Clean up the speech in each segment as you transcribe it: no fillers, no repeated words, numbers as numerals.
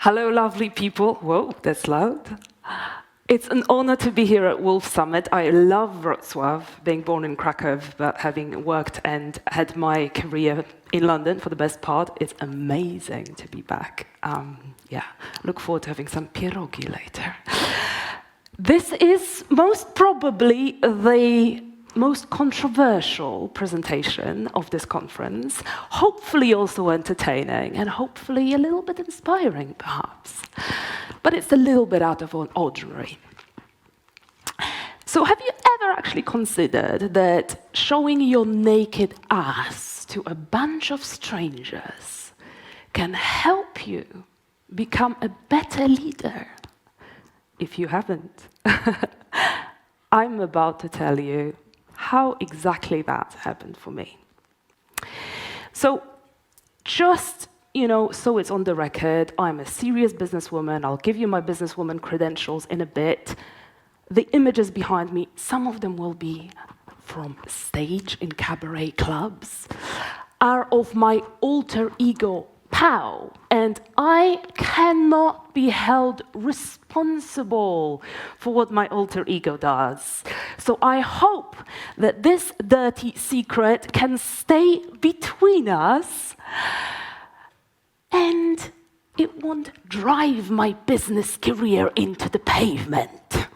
Hello, lovely people. Whoa, that's loud. It's an honor to be here at Wolf Summit. I love Wroclaw, being born in Krakow, but having worked and had my career in London for the best part, it's amazing to be back. Look forward to having some pierogi later. This is most probably the most controversial presentation of this conference, hopefully also entertaining and hopefully a little bit inspiring, perhaps. But it's a little bit out of ordinary. So have you ever actually considered that showing your naked ass to a bunch of strangers can help you become a better leader? If you haven't, I'm about to tell you how exactly that happened for me. So just, so it's on the record, I'm a serious businesswoman. I'll give you my businesswoman credentials in a bit. The images behind me, some of them will be from stage in cabaret clubs, are of my alter ego, Pow, and I cannot be held responsible for what my alter ego does. So I hope that this dirty secret can stay between us and it won't drive my business career into the pavement.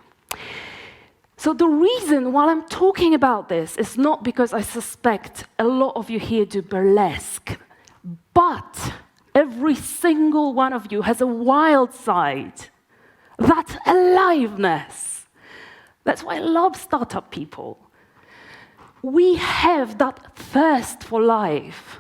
So the reason why I'm talking about this is not because I suspect a lot of you here do burlesque, but every single one of you has a wild side, that aliveness. That's why I love startup people. We have that thirst for life.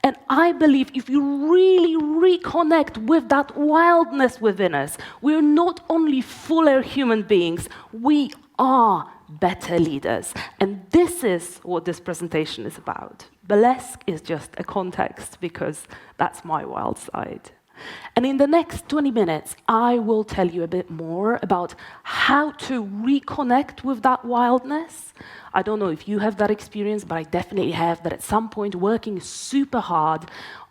And I believe if you really reconnect with that wildness within us, we're not only fuller human beings, we are better leaders. And this is what this presentation is about. Burlesque is just a context because that's my wild side. And in the next 20 minutes, I will tell you a bit more about how to reconnect with that wildness. I don't know if you have that experience, but I definitely have that at some point working super hard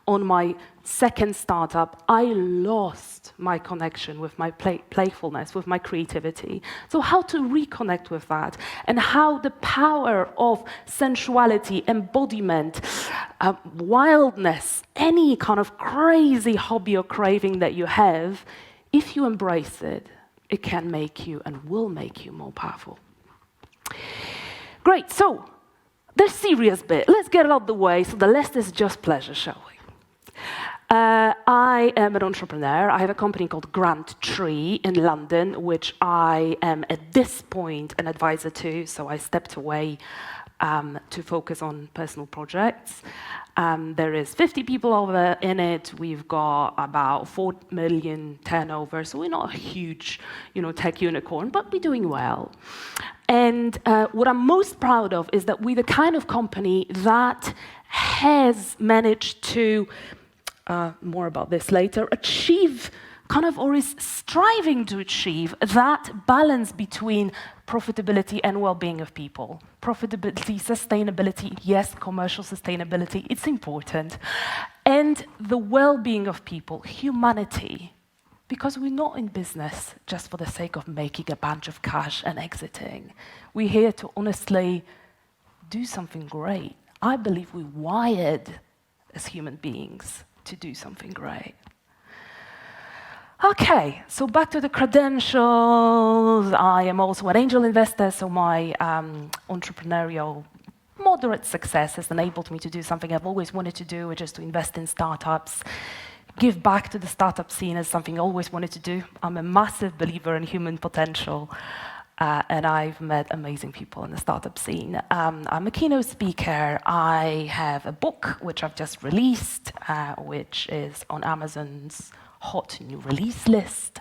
on my second startup, I lost my connection with my playfulness, with my creativity. So how to reconnect with that and how the power of sensuality, embodiment, wildness, any kind of crazy hobby or craving that you have, if you embrace it, it can make you and will make you more powerful. Great, so the serious bit, let's get it out of the way so the rest is just pleasure, shall we? I am an entrepreneur. I have a company called Grant Tree in London, which I am at this point an advisor to, so I stepped away to focus on personal projects. There is 50 people over in it. We've got about 4 million turnover, so we're not a huge, tech unicorn, but we're doing well. And what I'm most proud of is that we're the kind of company that has managed to more about this later, achieve or is striving to achieve that balance between profitability and well-being of people. Profitability, sustainability, yes, commercial sustainability, it's important. And the well-being of people, humanity, because we're not in business just for the sake of making a bunch of cash and exiting. We're here to honestly do something great. I believe we're wired as human beings to do something great. Okay, so back to the credentials. I am also an angel investor, so my entrepreneurial moderate success has enabled me to do something I've always wanted to do, which is to invest in startups, give back to the startup scene as something I always wanted to do. I'm a massive believer in human potential, and I've met amazing people in the startup scene. I'm a keynote speaker. I have a book, which I've just released, which is on Amazon's hot new release list.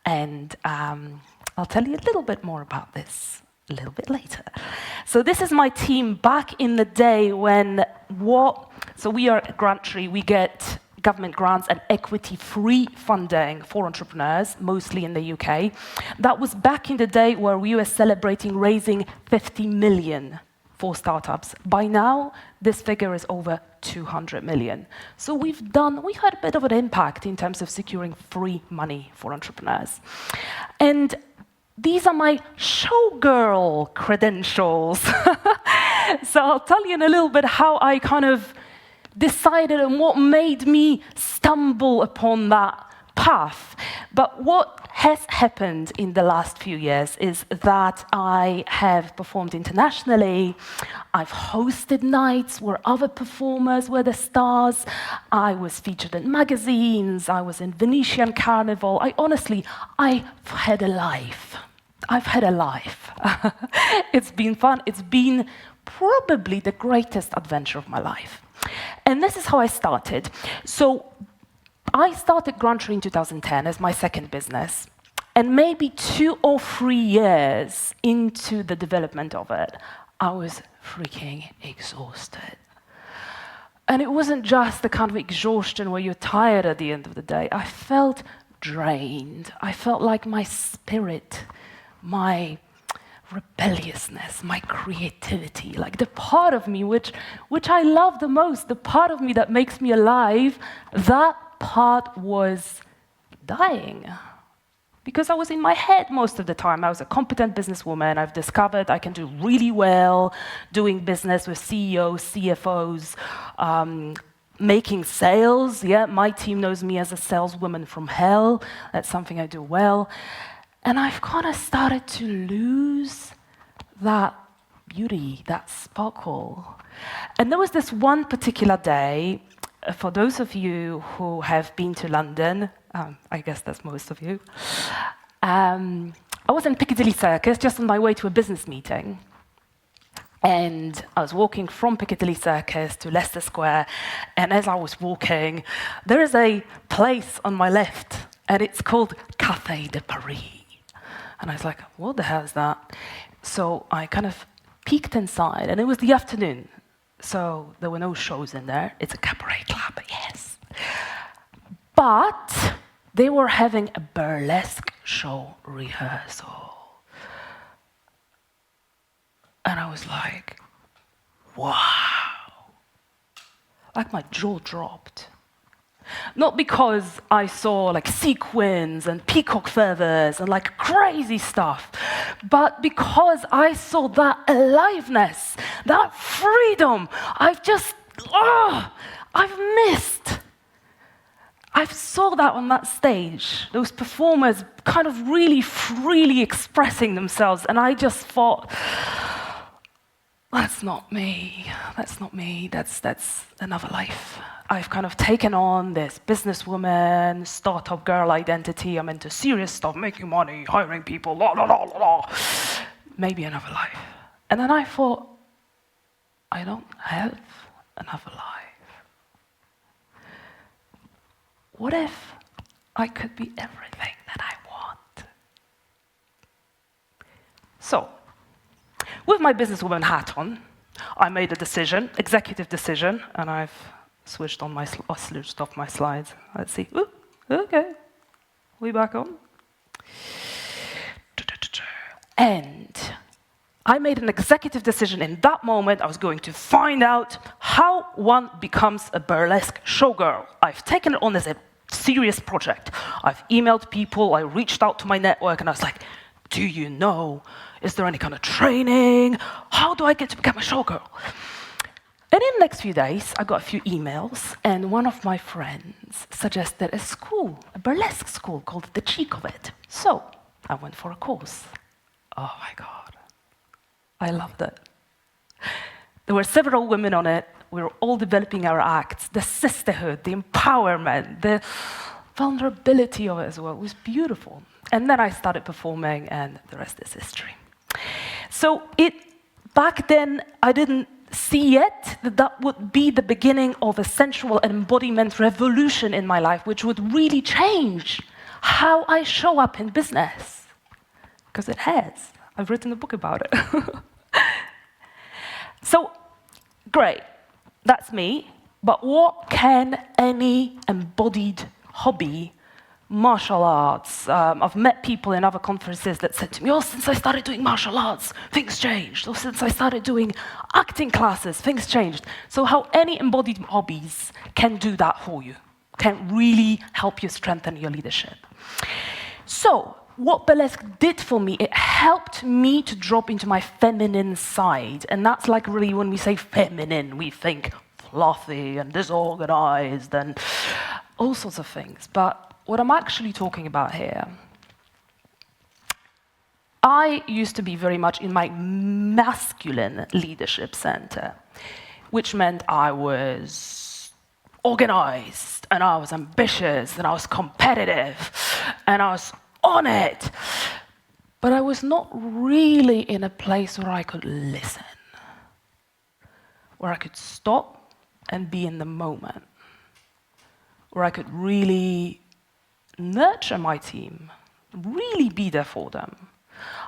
And I'll tell you a little bit more about this a little bit later. So this is my team back in the day when so we are at Grant Tree, we get government grants and equity-free funding for entrepreneurs, mostly in the UK. That was back in the day where we were celebrating raising 50 million 4 startups. By now, this figure is over 200 million. So we've had a bit of an impact in terms of securing free money for entrepreneurs. And these are my showgirl credentials. So I'll tell you in a little bit how I kind of decided and what made me stumble upon that path. But what has happened in the last few years is that I have performed internationally. I've hosted nights where other performers were the stars. I was featured in magazines. I was in Venetian Carnival. I've had a life. I've had a life. It's been fun. It's been probably the greatest adventure of my life. And this is how I started. So I started Grantry in 2010 as my second business. And maybe 2 or 3 years into the development of it, I was freaking exhausted. And it wasn't just the kind of exhaustion where you're tired at the end of the day. I felt drained. I felt like my spirit, my rebelliousness, my creativity, like the part of me which I love the most, the part of me that makes me alive, that part was dying. Because I was in my head most of the time. I was a competent businesswoman. I've discovered I can do really well doing business with CEOs, CFOs, making sales. Yeah, my team knows me as a saleswoman from hell. That's something I do well. And I've kind of started to lose that beauty, that sparkle. And there was this one particular day, for those of you who have been to London, I guess that's most of you, I was in Piccadilly Circus just on my way to a business meeting. And I was walking from Piccadilly Circus to Leicester Square, and as I was walking, there is a place on my left, and it's called Café de Paris. And I was like, what the hell is that? So I kind of peeked inside, and it was the afternoon. So there were no shows in there. It's a cabaret club, yes. But they were having a burlesque show rehearsal. And I was like, wow. Like my jaw dropped. Not because I saw like sequins and peacock feathers and like crazy stuff, but because I saw that aliveness, that freedom. I've missed. I saw that on that stage, those performers kind of really freely expressing themselves, and I just thought, that's not me, that's another life. I've kind of taken on this businesswoman, startup girl identity. I'm into serious stuff, making money, hiring people, la la la la la. Maybe another life. And then I thought, I don't have another life. What if I could be everything that I want? So, with my businesswoman hat on, I made a decision, executive decision, and I've switched off my slides. Let's see. Ooh, okay. We back on. And I made an executive decision in that moment. I was going to find out how one becomes a burlesque showgirl. I've taken it on as a serious project. I've emailed people, I reached out to my network, and I was like, do you know, is there any kind of training? How do I get to become a showgirl? And in the next few days, I got a few emails, and one of my friends suggested a school, a burlesque school called The Cheek of It. So I went for a course. Oh my God, I loved it. There were several women on it. We were all developing our acts, the sisterhood, the empowerment, the vulnerability of it as well. It was beautiful. And then I started performing, and the rest is history. So back then, I didn't see yet that would be the beginning of a sensual embodiment revolution in my life, which would really change how I show up in business. Because it has. I've written a book about it. So, great. That's me. But what can any embodied hobby martial arts. I've met people in other conferences that said to me, oh, since I started doing martial arts, things changed. Or since I started doing acting classes, things changed. So how any embodied hobbies can do that for you, can really help you strengthen your leadership. So what burlesque did for me, it helped me to drop into my feminine side. And that's like really when we say feminine, we think fluffy and disorganized and all sorts of things. But what I'm actually talking about here, I used to be very much in my masculine leadership center, which meant I was organized, and I was ambitious, and I was competitive, and I was on it. But I was not really in a place where I could listen, where I could stop and be in the moment, where I could really nurture my team, really be there for them.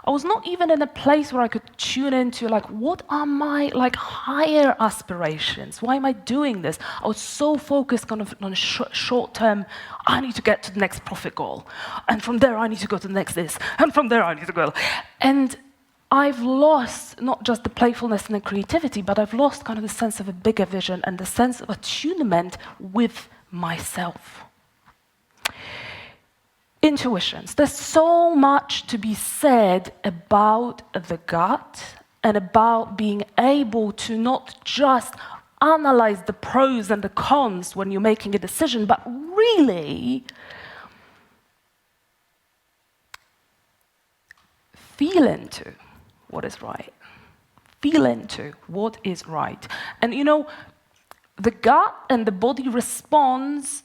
I was not even in a place where I could tune into like, what are my like higher aspirations? Why am I doing this? I was so focused kind of on short term, I need to get to the next profit goal. And from there, I need to go to the next this. And from there, I need to go. And I've lost not just the playfulness and the creativity, but I've lost kind of the sense of a bigger vision and the sense of attunement with myself. Intuitions. There's so much to be said about the gut and about being able to not just analyze the pros and the cons when you're making a decision, but really feel into what is right. Feel into what is right. And you know, the gut and the body responds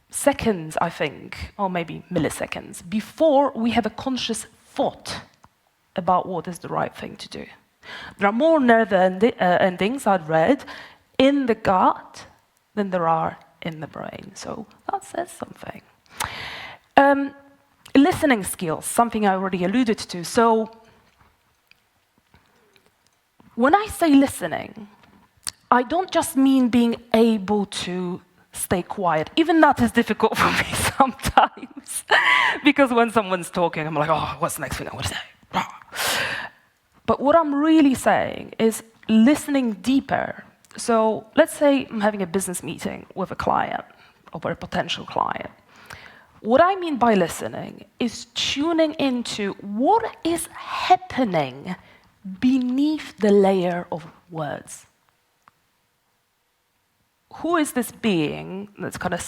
seconds, I think, or maybe milliseconds, before we have a conscious thought about what is the right thing to do. There are more nerve endings, I've read, in the gut than there are in the brain. So that says something. Listening skills, something I already alluded to. So when I say listening, I don't just mean being able to stay quiet. Even that is difficult for me sometimes. Because when someone's talking, I'm like, oh, what's the next thing I want to say? But what I'm really saying is listening deeper. So let's say I'm having a business meeting with a client or a potential client. What I mean by listening is tuning into what is happening beneath the layer of words. Who is this being that's kind of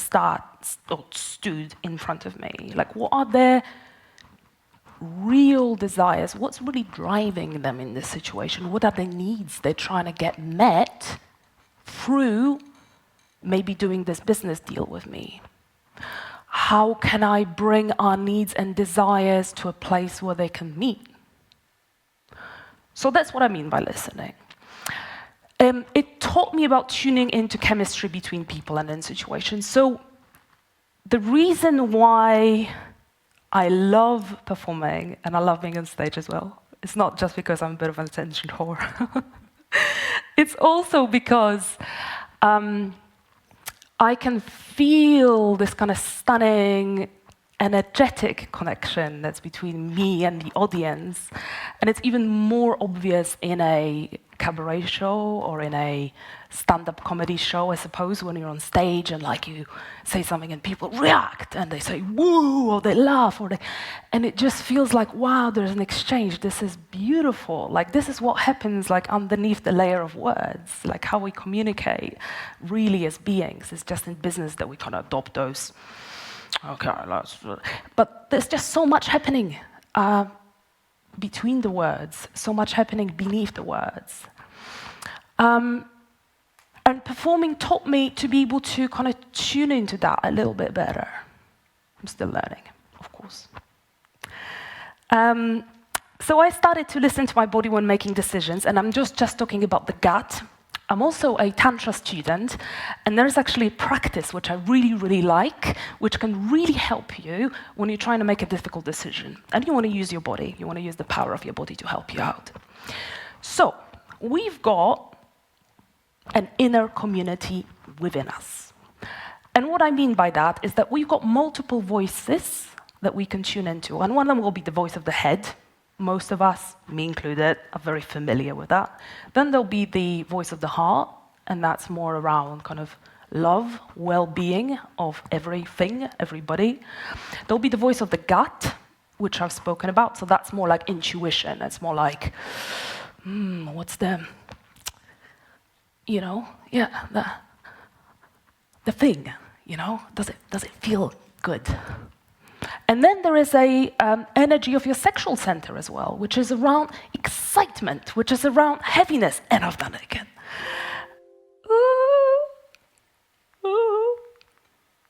stood in front of me? Like, what are their real desires? What's really driving them in this situation? What are their needs they're trying to get met through maybe doing this business deal with me? How can I bring our needs and desires to a place where they can meet? So that's what I mean by listening. It taught me about tuning into chemistry between people and in situations. So the reason why I love performing and I love being on stage as well, it's not just because I'm a bit of an attention whore. It's also because I can feel this kind of stunning, energetic connection that's between me and the audience. And it's even more obvious in a cabaret show or in a stand-up comedy show, I suppose, when you're on stage and like you say something and people react and they say woo, or they laugh, and it just feels like, wow, there's an exchange. This is beautiful. Like, this is what happens like underneath the layer of words, like how we communicate really as beings. It's just in business that we kind of adopt those. Okay, but there's just so much happening between the words, so much happening beneath the words. And performing taught me to be able to kind of tune into that a little bit better. I'm still learning, of course. So I started to listen to my body when making decisions, and I'm just talking about the gut. I'm also a Tantra student, and there's actually a practice which I really, really like, which can really help you when you're trying to make a difficult decision. And you want to use your body, you want to use the power of your body to help you out. So, we've got an inner community within us. And what I mean by that is that we've got multiple voices that we can tune into. And one of them will be the voice of the head. Most of us, me included, are very familiar with that. Then there'll be the voice of the heart, and that's more around kind of love, well-being of everything, everybody. There'll be the voice of the gut, which I've spoken about. So that's more like intuition. It's more like, what's the, the thing, does it feel good? And then there is a energy of your sexual center as well, which is around excitement, which is around heaviness. And I've done it again.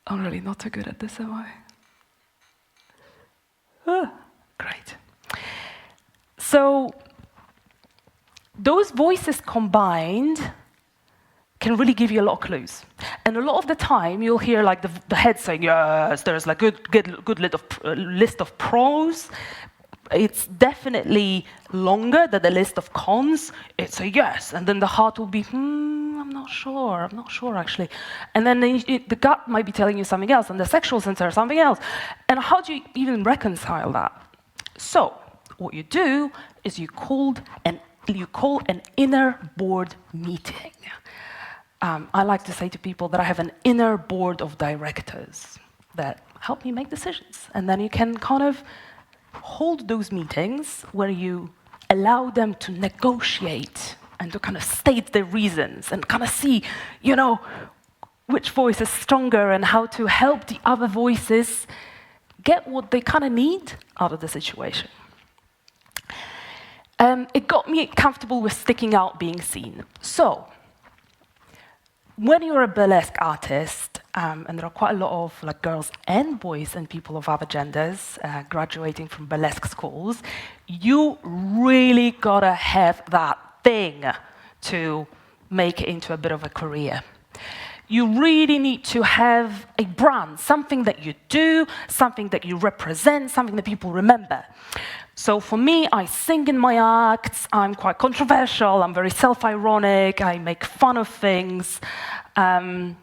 I'm really not too good at this, am I? Great. So those voices combined can really give you a lot of clues. And a lot of the time, you'll hear like the head saying, yes, there's like good list of pros. It's definitely longer than the list of cons. It's a yes. And then the heart will be, I'm not sure actually. And then the gut might be telling you something else, and the sexual center something else. And how do you even reconcile that? So what you do is you call an inner board meeting. I like to say to people that I have an inner board of directors that help me make decisions. And then you can kind of hold those meetings where you allow them to negotiate and to kind of state their reasons and kind of see, which voice is stronger and how to help the other voices get what they kind of need out of the situation. It got me comfortable with sticking out, being seen. So, when you're a burlesque artist, and there are quite a lot of like girls and boys and people of other genders graduating from burlesque schools, you really gotta have that thing to make it into a bit of a career. You really need to have a brand, something that you do, something that you represent, something that people remember. So for me, I sing in my acts, I'm quite controversial, I'm very self-ironic, I make fun of things. I'm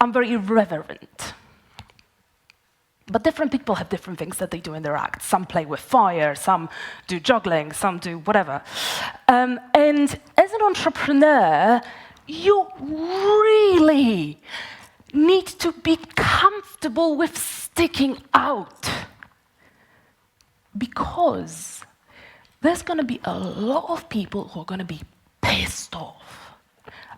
very irreverent. But different people have different things that they do in their acts. Some play with fire, some do juggling, some do whatever. And as an entrepreneur, you really need to be comfortable with sticking out. Because there's going to be a lot of people who are going to be pissed off.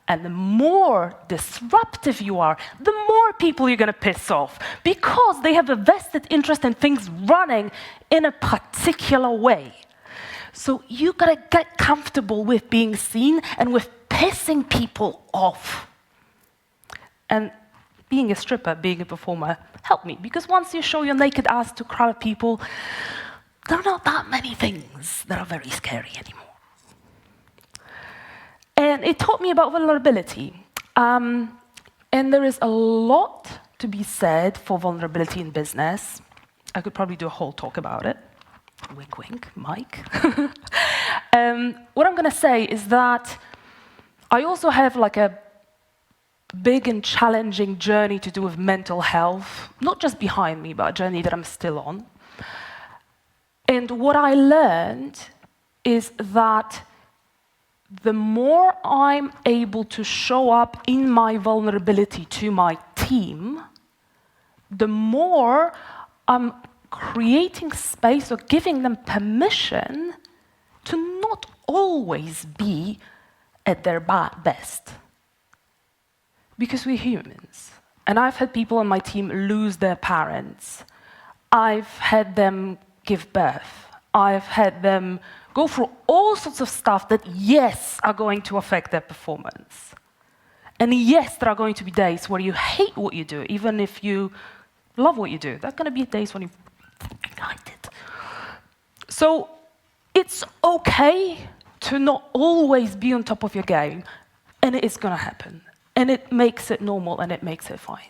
And the more disruptive you are, the more people you're going to piss off. Because they have a vested interest in things running in a particular way. So you got to get comfortable with being seen and with pissing people off. And being a stripper, being a performer, helped me. Because once you show your naked ass to a crowd of people, there are not that many things that are very scary anymore. And it taught me about vulnerability. And there is a lot to be said for vulnerability in business. I could probably do a whole talk about it. Wink, wink, Mike. What I'm going to say is that I also have like a big and challenging journey to do with mental health, not just behind me, but a journey that I'm still on. And what I learned is that the more I'm able to show up in my vulnerability to my team, the more I'm creating space or giving them permission to not always be at their best. Because we're humans. And I've had people on my team lose their parents. I've had them give birth. I've had them go through all sorts of stuff that, yes, are going to affect their performance. And yes, there are going to be days where you hate what you do, even if you love what you do. There are going to be days when you hate it. So it's okay to not always be on top of your game, and it is going to happen. And it makes it normal, and it makes it fine.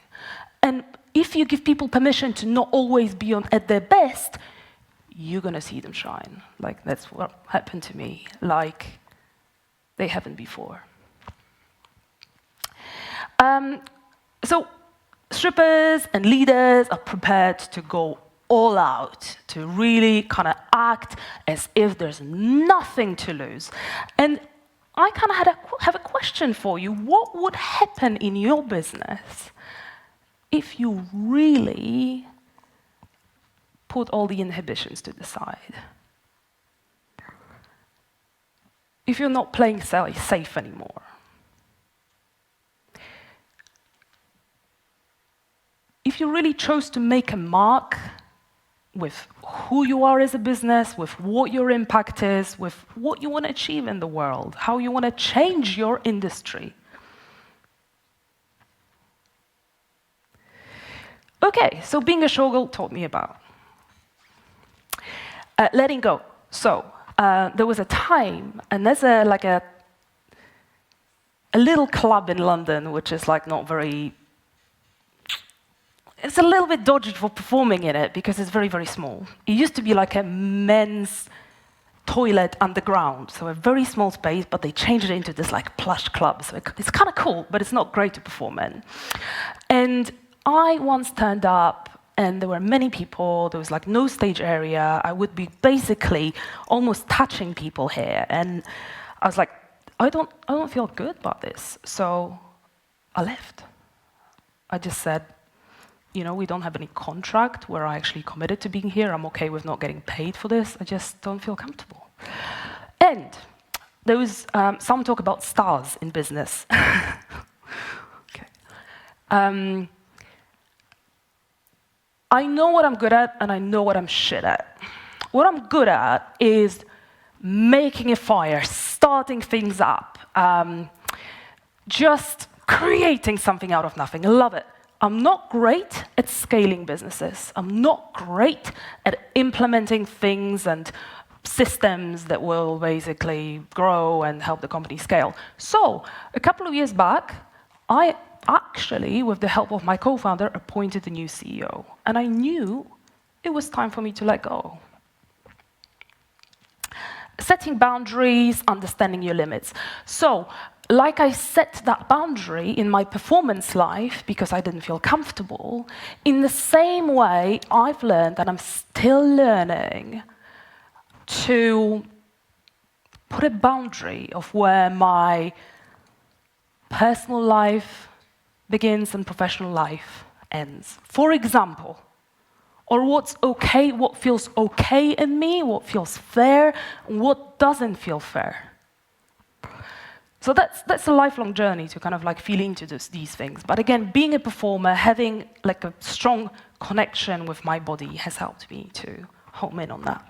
And if you give people permission to not always be at their best, you're going to see them shine. Like, that's what happened to me, like they haven't before. So strippers and leaders are prepared to go all out, to really kind of act as if there's nothing to lose. And I kind of have a question for you. What would happen in your business if you really put all the inhibitions to the side? If you're not playing safe anymore? If you really chose to make a mark with who you are as a business, with what your impact is, with what you want to achieve in the world, how you want to change your industry. Okay, so being a showgirl taught me about letting go. So there was a time, and there's a little club in London, which is like not very. It's a little bit dodgy for performing in it because it's very, very small. It used to be like a men's toilet underground, so a very small space, but they changed it into this like plush club. So it's kind of cool, but it's not great to perform in. And I once turned up, and there were many people. There was like no stage area. I would be basically almost touching people here, and I was like, I don't feel good about this. So I left. I just said, we don't have any contract where I actually committed to being here. I'm okay with not getting paid for this. I just don't feel comfortable. And there was some talk about stars in business. Okay. I know what I'm good at, and I know what I'm shit at. What I'm good at is making a fire, starting things up, just creating something out of nothing. I love it. I'm not great at scaling businesses. I'm not great at implementing things and systems that will basically grow and help the company scale. So a couple of years back, I actually, with the help of my co-founder, appointed a new CEO. And I knew it was time for me to let go. Setting boundaries, understanding your limits. So, like I set that boundary in my performance life because I didn't feel comfortable, in the same way I've learned, and I'm still learning, to put a boundary of where my personal life begins and professional life ends. For example, or what's okay, what feels okay in me, what feels fair, and what doesn't feel fair. So that's a lifelong journey to kind of like feel into these things. But again, being a performer, having like a strong connection with my body has helped me to home in on that.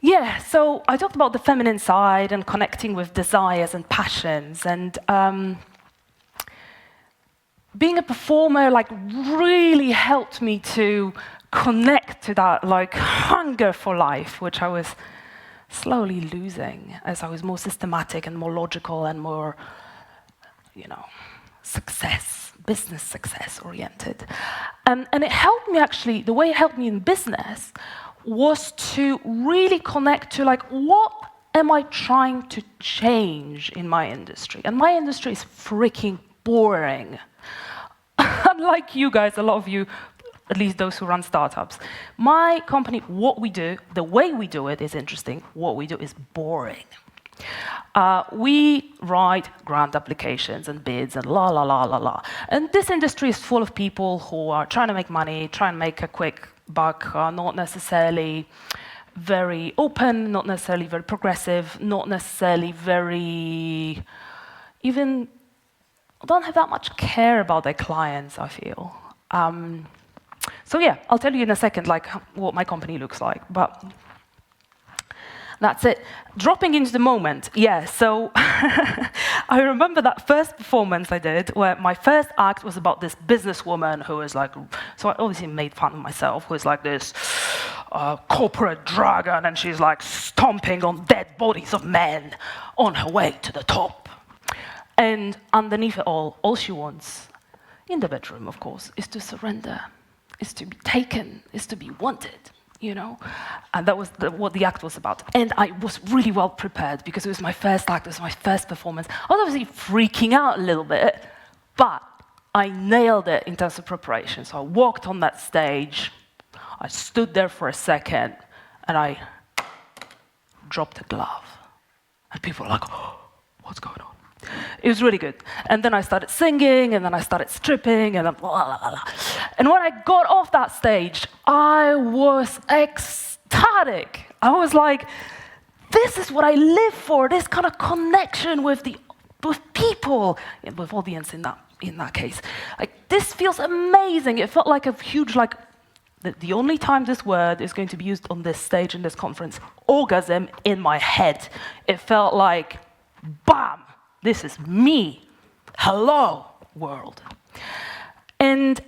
Yeah, so I talked about the feminine side and connecting with desires and passions, and being a performer like really helped me to connect to that like hunger for life, which I was slowly losing as I was more systematic and more logical and more, business success oriented. And it helped me actually, the way it helped me in business was to really connect to like, what am I trying to change in my industry? And my industry is freaking boring. Unlike you guys, a lot of you, at least those who run startups. My company, what we do, the way we do it is interesting. What we do is boring. We write grant applications and bids and la, la, la, la, la. And this industry is full of people who are trying to make money, trying to make a quick buck, are not necessarily very open, not necessarily very progressive, not necessarily very, even don't have that much care about their clients, I feel. So yeah, I'll tell you in a second like what my company looks like, but that's it. Dropping into the moment, yeah, so I remember that first performance I did where my first act was about this businesswoman who was like, so I obviously made fun of myself, who is like this corporate dragon, and she's like stomping on dead bodies of men on her way to the top. And underneath it all she wants, in the bedroom of course, is to surrender, is to be taken, is to be wanted, And that was what the act was about. And I was really well prepared because it was my first act, it was my first performance. I was obviously freaking out a little bit, But I nailed it in terms of preparation. So I walked on that stage, I stood there for a second, and I dropped a glove. And people were like, oh, what's going on? It was really good. And then I started singing, and then I started stripping, and then blah, blah, blah. And when I got off that stage, I was ecstatic. I was like, this is what I live for, this kind of connection with people, with audience in that case. Like, this feels amazing. It felt like a huge, like, the only time this word is going to be used on this stage in this conference, orgasm in my head. It felt like, bam, this is me. Hello, world. And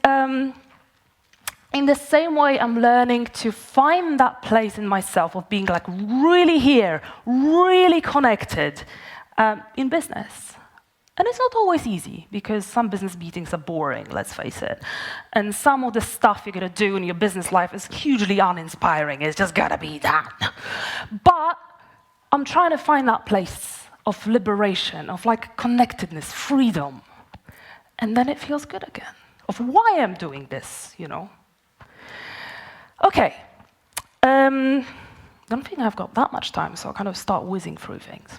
in the same way, I'm learning to find that place in myself of being like really here, really connected in business. And it's not always easy, because some business meetings are boring, let's face it. And some of the stuff you're going to do in your business life is hugely uninspiring. It's just got to be done. But I'm trying to find that place of liberation, of like connectedness, freedom. And then it feels good again, of why I'm doing this, you know. Okay. Don't think I've got that much time, so I'll kind of start whizzing through things.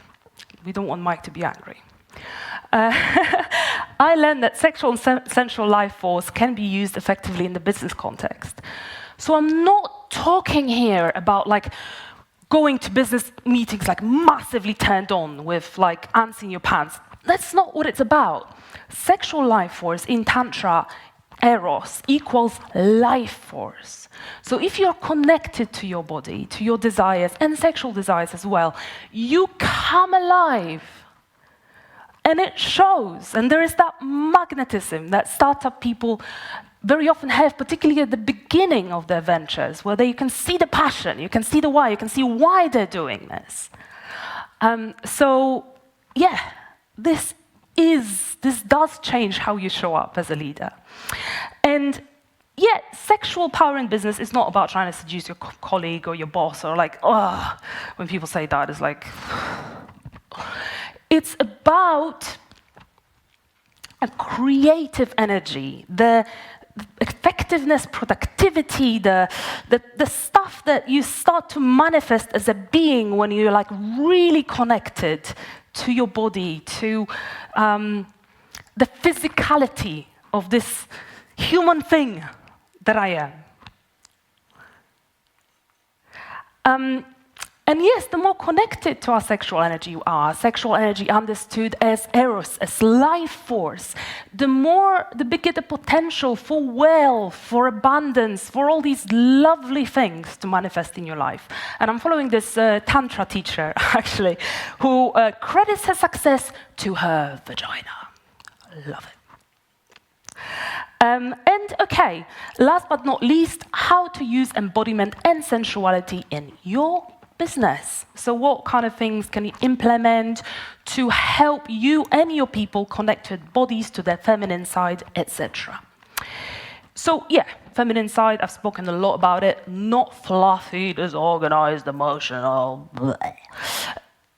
We don't want Mike to be angry. I learned that sexual and sensual life force can be used effectively in the business context. So I'm not talking here about like going to business meetings like massively turned on with like ants in your pants. That's not what it's about. Sexual life force in Tantra, eros, equals life force. So if you're connected to your body, to your desires, and sexual desires as well, you come alive. And it shows, and there is that magnetism that startup people very often have, particularly at the beginning of their ventures, where you can see the passion, you can see the why, you can see why they're doing this. So, yeah, this does change how you show up as a leader. And yeah, sexual power in business is not about trying to seduce your colleague or your boss, or like, oh, when people say that, it's like, it's about a creative energy, the effectiveness, productivity, the stuff that you start to manifest as a being when you're like really connected to your body, to the physicality of this human thing that I am. And yes, the more connected to our sexual energy you are, sexual energy understood as eros, as life force, the bigger the potential for wealth, for abundance, for all these lovely things to manifest in your life. And I'm following this Tantra teacher, actually, who credits her success to her vagina. Love it. And okay, last but not least, how to use embodiment and sensuality in your business. So what kind of things can you implement to help you and your people connect to bodies, to their feminine side, etc. So yeah, feminine side, I've spoken a lot about it. Not fluffy, disorganized, emotional. Bleh.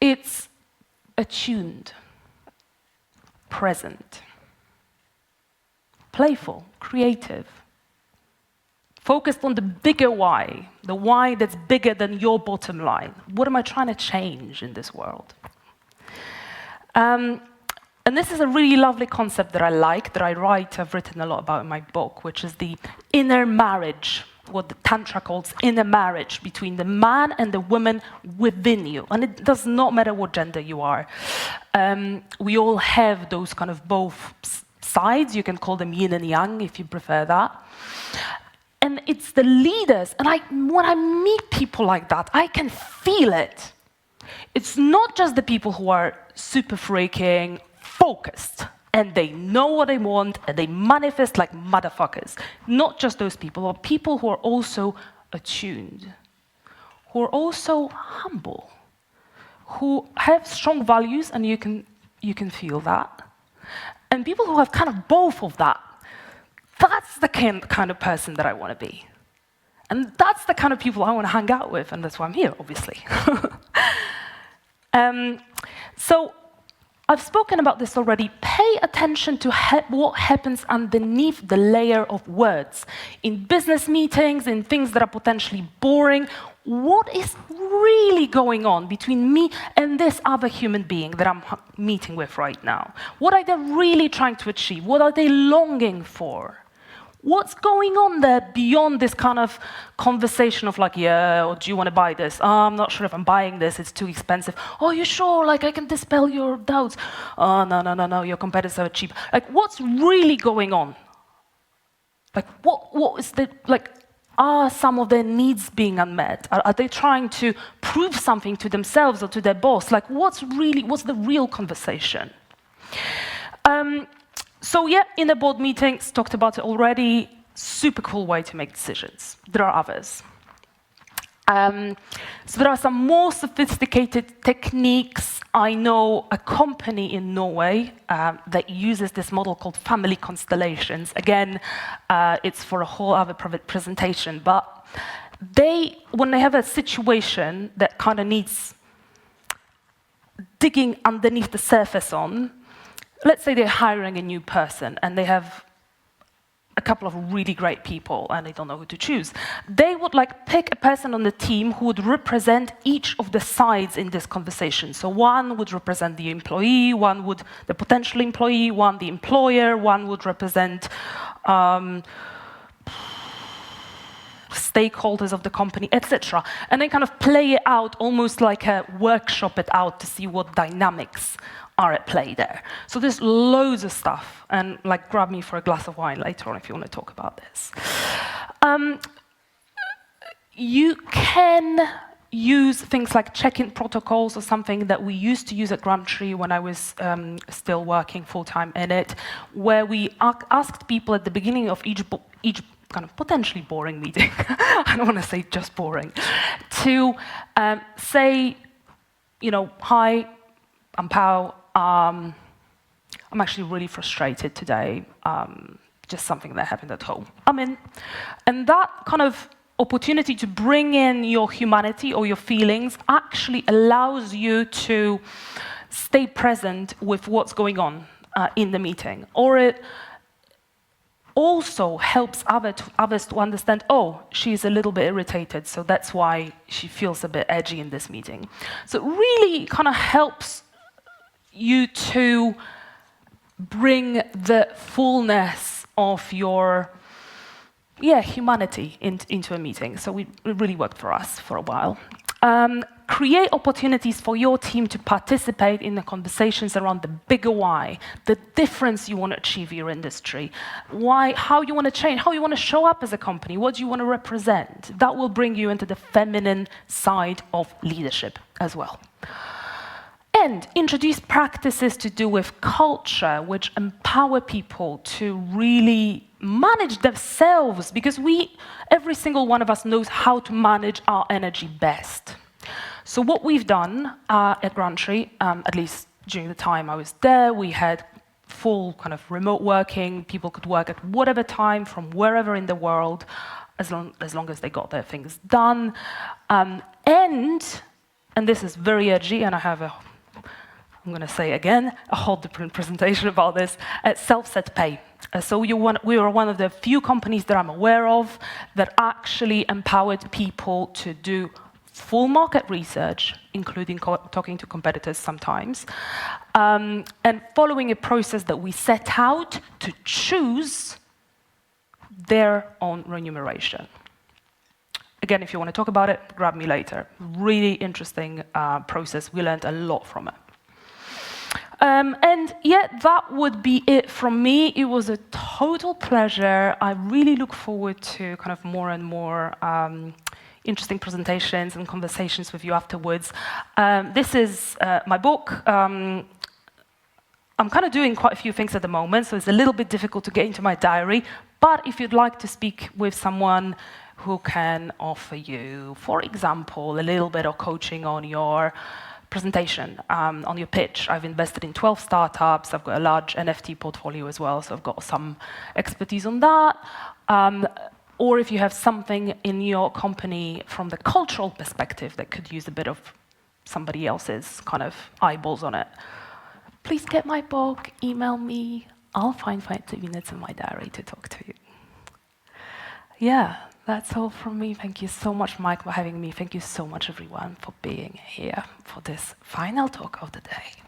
It's attuned, present, playful, creative, focused on the bigger why, the why that's bigger than your bottom line. What am I trying to change in this world? And this is a really lovely concept that I like, that I've written a lot about in my book, which is the inner marriage, what the Tantra calls inner marriage between the man and the woman within you. And it does not matter what gender you are. We all have those kind of both sides. You can call them yin and yang if you prefer that. And it's the leaders, and when I meet people like that, I can feel it. It's not just the people who are super freaking focused, and they know what they want, and they manifest like motherfuckers. Not just those people, but people who are also attuned, who are also humble, who have strong values, and you can feel that. And people who have kind of both of that. That's the kind of person that I want to be. And that's the kind of people I want to hang out with, and that's why I'm here, obviously. So I've spoken about this already. Pay attention to what happens underneath the layer of words. In business meetings, in things that are potentially boring, what is really going on between me and this other human being that I'm meeting with right now? What are they really trying to achieve? What are they longing for? What's going on there beyond this kind of conversation of like, yeah, or do you want to buy this? Oh, I'm not sure if I'm buying this, it's too expensive. Oh, you sure? Like, I can dispel your doubts. Oh, no, your competitors are cheap. Like, what's really going on? Like, what is the, like, are some of their needs being unmet? Are they trying to prove something to themselves or to their boss? Like, what's the real conversation? So yeah, in the board meetings, talked about it already, super cool way to make decisions. There are others. So there are some more sophisticated techniques. I know a company in Norway that uses this model called family constellations. Again, it's for a whole other presentation, but when they have a situation that kind of needs digging underneath the surface on, let's say they're hiring a new person and they have a couple of really great people and they don't know who to choose. They would like pick a person on the team who would represent each of the sides in this conversation. So one would represent the employee, one would the potential employee, one the employer, one would represent stakeholders of the company, etc. And then kind of play it out, almost like a workshop it out to see what dynamics are at play there. So there's loads of stuff, and like grab me for a glass of wine later on if you want to talk about this. You can use things like check-in protocols or something that we used to use at Gramtree when I was still working full-time in it, where we asked people at the beginning of each kind of potentially boring meeting, I don't want to say just boring, to say, you know, hi, I'm Pao, I'm actually really frustrated today, just something that happened at home. I'm in. And that kind of opportunity to bring in your humanity or your feelings actually allows you to stay present with what's going on in the meeting. Or it also helps others to understand, oh, she's a little bit irritated, so that's why she feels a bit edgy in this meeting. So it really kind of helps you to bring the fullness of your humanity into a meeting. So it really worked for us for a while. Create opportunities for your team to participate in the conversations around the bigger why, the difference you want to achieve in your industry, how you want to change, how you want to show up as a company, what do you want to represent. That will bring you into the feminine side of leadership as well. And introduce practices to do with culture, which empower people to really manage themselves, because every single one of us knows how to manage our energy best. So what we've done at Gramtree, at least during the time I was there, we had full kind of remote working. People could work at whatever time from wherever in the world, as long as they got their things done. And this is very edgy, and I'm going to say again, a whole different presentation about this, self-set pay. So we were one of the few companies that I'm aware of that actually empowered people to do full market research, including talking to competitors sometimes, and following a process that we set out to choose their own remuneration. Again, if you want to talk about it, grab me later. Really interesting process. We learned a lot from it. And yeah, that would be it from me. It was a total pleasure. I really look forward to kind of more and more interesting presentations and conversations with you afterwards. This is my book. I'm kind of doing quite a few things at the moment, so it's a little bit difficult to get into my diary. But if you'd like to speak with someone who can offer you, for example, a little bit of coaching on your presentation, on your pitch. I've invested in 12 startups. I've got a large NFT portfolio as well, so I've got some expertise on that. Or if you have something in your company from the cultural perspective that could use a bit of somebody else's kind of eyeballs on it, please get my book, email me. I'll find 5 minutes in my diary to talk to you. Yeah, that's all from me. Thank you so much, Mike, for having me. Thank you so much, everyone, for being here for this final talk of the day.